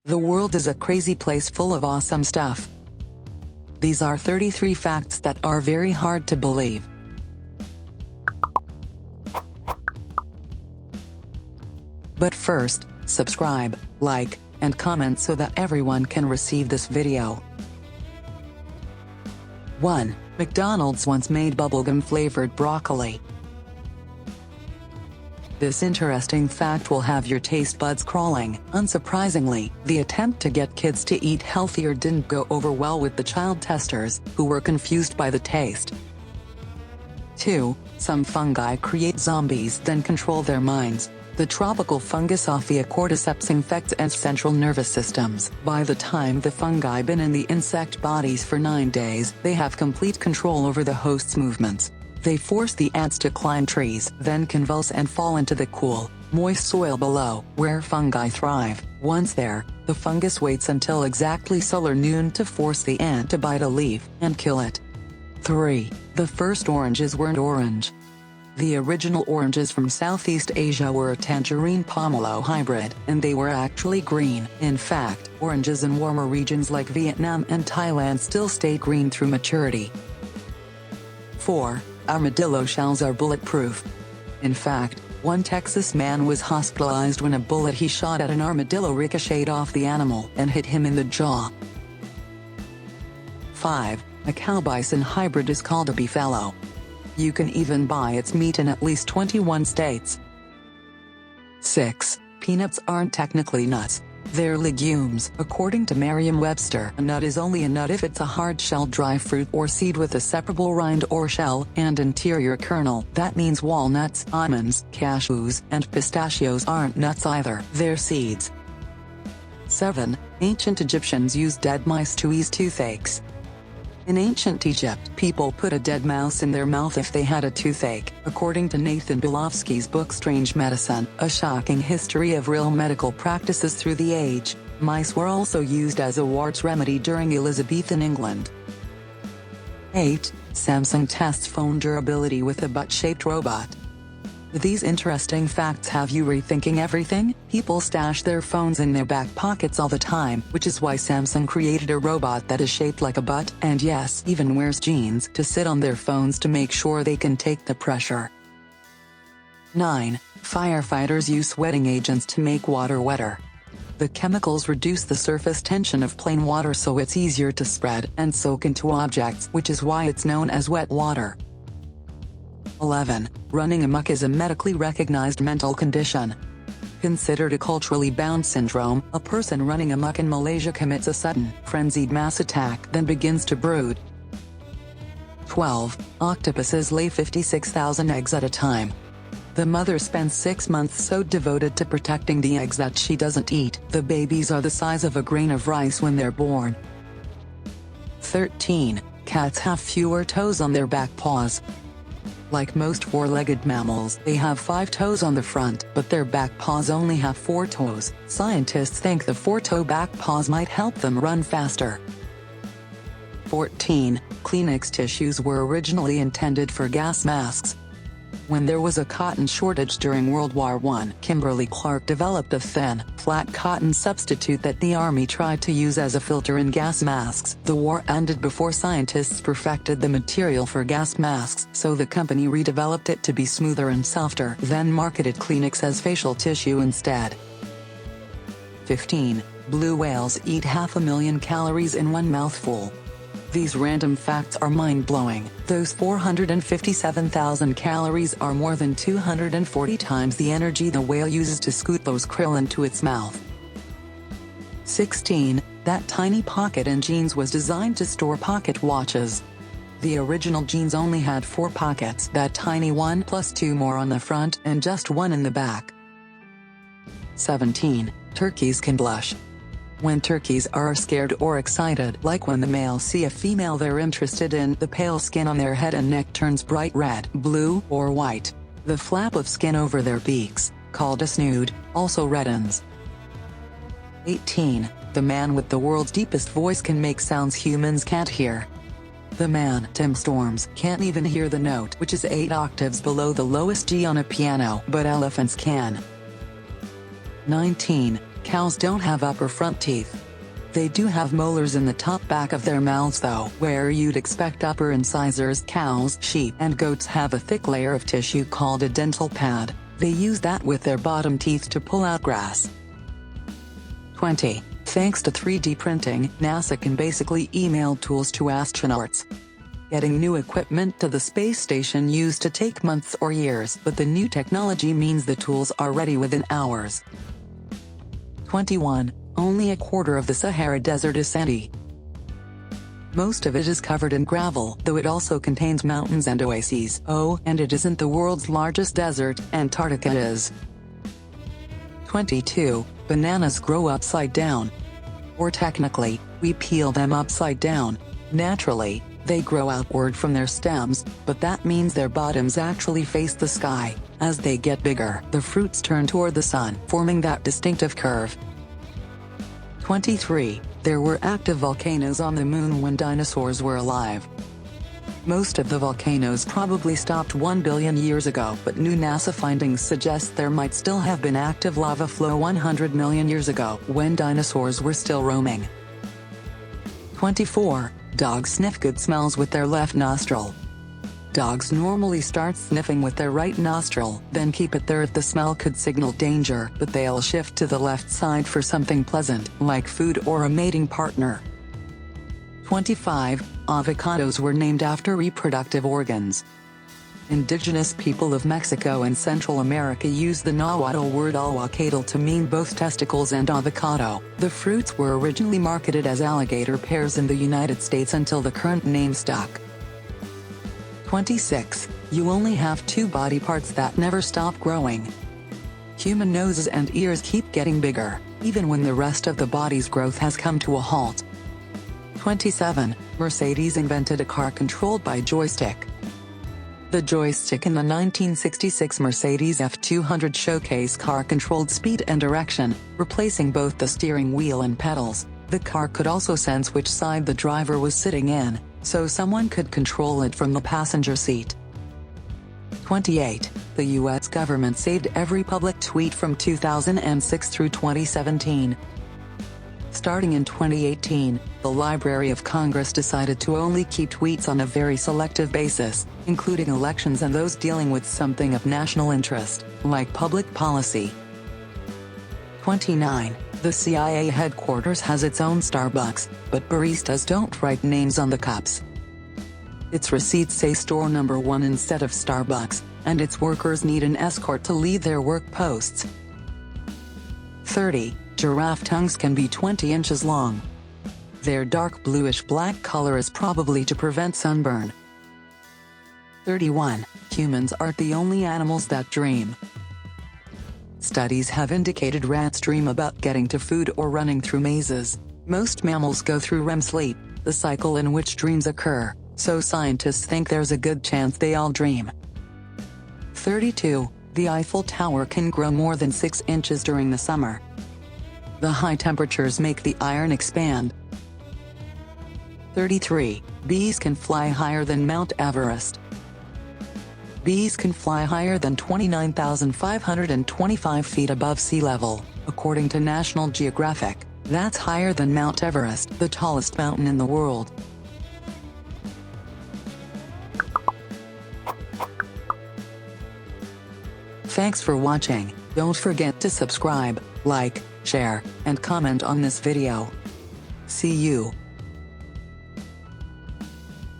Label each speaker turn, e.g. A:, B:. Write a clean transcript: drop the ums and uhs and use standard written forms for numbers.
A: The world is a crazy place full of awesome stuff. These are 33 facts that are very hard to believe. But first, subscribe, like, and comment so that everyone can receive this video. 1. McDonald's once made bubblegum-flavored broccoli. This interesting fact will have your taste buds crawling. Unsurprisingly, the attempt to get kids to eat healthier didn't go over well with the child testers, who were confused by the taste. 2. Some fungi create zombies then control their minds. The tropical fungus Ophiocordyceps infects ants' central nervous systems. By the time the fungi been in the insect bodies for 9 days, they have complete control over the host's movements. They force the ants to climb trees, then convulse and fall into the cool, moist soil below, where fungi thrive. Once there, the fungus waits until exactly solar noon to force the ant to bite a leaf and kill it. 3. The first oranges weren't orange. The original oranges from Southeast Asia were a tangerine pomelo hybrid, and they were actually green. In fact, oranges in warmer regions like Vietnam and Thailand still stay green through maturity. 4. Armadillo shells are bulletproof. In fact, one Texas man was hospitalized when a bullet he shot at an armadillo ricocheted off the animal and hit him in the jaw. 5. A cow-bison hybrid is called a Beefalo. You can even buy its meat in at least 21 states. 6. Peanuts aren't technically nuts. They're legumes. According to Merriam-Webster, a nut is only a nut if it's a hard-shelled dry fruit or seed with a separable rind or shell and interior kernel. That means walnuts, almonds, cashews, and pistachios aren't nuts either. They're seeds. 7. Ancient Egyptians used dead mice to ease toothaches. In ancient Egypt, people put a dead mouse in their mouth if they had a toothache. According to Nathan Bilofsky's book Strange Medicine, A Shocking History of Real Medical Practices Through the Age, mice were also used as a warts remedy during Elizabethan England. 8. Samsung tests phone durability with a butt-shaped robot. These interesting facts have you rethinking everything? People stash their phones in their back pockets all the time, which is why Samsung created a robot that is shaped like a butt, and yes, even wears jeans to sit on their phones to make sure they can take the pressure. 9. Firefighters use sweating agents to make water wetter. The chemicals reduce the surface tension of plain water so it's easier to spread and soak into objects, which is why it's known as wet water. 11. Running amok is a medically recognized mental condition. Considered a culturally bound syndrome, a person running amok in Malaysia commits a sudden, frenzied mass attack then begins to brood. 12. Octopuses lay 56,000 eggs at a time. The mother spends 6 months so devoted to protecting the eggs that she doesn't eat. The babies are the size of a grain of rice when they're born. 13. Cats have fewer toes on their back paws. Like most four-legged mammals, they have 5 toes on the front, but their back paws only have 4 toes. Scientists think the 4-toe back paws might help them run faster. 14. Kleenex tissues were originally intended for gas masks. When there was a cotton shortage during World War I, Kimberly-Clark developed a thin, flat cotton substitute that the Army tried to use as a filter in gas masks. The war ended before scientists perfected the material for gas masks, so the company redeveloped it to be smoother and softer, then marketed Kleenex as facial tissue instead. 15. Blue whales eat 500,000 calories in one mouthful. These random facts are mind-blowing. Those 457,000 calories are more than 240 times the energy the whale uses to scoot those krill into its mouth. 16. That tiny pocket in jeans was designed to store pocket watches. The original jeans only had 4 pockets, that tiny one plus 2 more on the front and just 1 in the back. 17. Turkeys can blush. When turkeys are scared or excited, like when the males see a female they're interested in, the pale skin on their head and neck turns bright red, blue, or white. The flap of skin over their beaks, called a snood, also reddens. 18. The man with the world's deepest voice can make sounds humans can't hear. The man, Tim Storms, can't even hear the note, which is 8 octaves below the lowest G on a piano, but elephants can. 19. Cows don't have upper front teeth. They do have molars in the top back of their mouths though, where you'd expect upper incisors. Cows, sheep, and goats have a thick layer of tissue called a dental pad. They use that with their bottom teeth to pull out grass. 20. Thanks to 3D printing, NASA can basically email tools to astronauts. Getting new equipment to the space station used to take months or years, but the new technology means the tools are ready within hours. 21. Only a quarter of the Sahara Desert is sandy. Most of it is covered in gravel, though it also contains mountains and oases. Oh, and it isn't the world's largest desert, Antarctica is. 22. Bananas grow upside down. Or technically, we peel them upside down. Naturally, they grow outward from their stems, but that means their bottoms actually face the sky. As they get bigger, the fruits turn toward the sun, forming that distinctive curve. 23. There were active volcanoes on the moon when dinosaurs were alive. Most of the volcanoes probably stopped 1 billion years ago, but new NASA findings suggest there might still have been active lava flow 100 million years ago, when dinosaurs were still roaming. 24. Dogs sniff good smells with their left nostril. Dogs normally start sniffing with their right nostril, then keep it there if the smell could signal danger, but they'll shift to the left side for something pleasant, like food or a mating partner. 25. Avocados were named after reproductive organs. Indigenous people of Mexico and Central America use the Nahuatl word ahuacatl to mean both testicles and avocado. The fruits were originally marketed as alligator pears in the United States until the current name stuck. 26. You only have 2 body parts that never stop growing. Human noses and ears keep getting bigger, even when the rest of the body's growth has come to a halt. 27. Mercedes invented a car controlled by joystick. The joystick in the 1966 Mercedes F200 showcase car controlled speed and direction, replacing both the steering wheel and pedals. The car could also sense which side the driver was sitting in, so someone could control it from the passenger seat. 28. The U.S. government saved every public tweet from 2006 through 2017. Starting in 2018, the Library of Congress decided to only keep tweets on a very selective basis, including elections and those dealing with something of national interest, like public policy. 29. The CIA headquarters has its own Starbucks, but baristas don't write names on the cups. Its receipts say store number 1 instead of Starbucks, and its workers need an escort to leave their work posts. 30. Giraffe tongues can be 20 inches long. Their dark bluish-black color is probably to prevent sunburn. 31. Humans aren't the only animals that dream. Studies have indicated rats dream about getting to food or running through mazes. Most mammals go through REM sleep, the cycle in which dreams occur, so scientists think there's a good chance they all dream. 32. The Eiffel Tower can grow more than 6 inches during the summer. The high temperatures make the iron expand. 33. Bees can fly higher than Mount Everest. Bees can fly higher than 29,525 feet above sea level, according to National Geographic. That's higher than Mount Everest, the tallest mountain in the world. Thanks for watching. Don't forget to subscribe, like, share, and comment on this video. See you.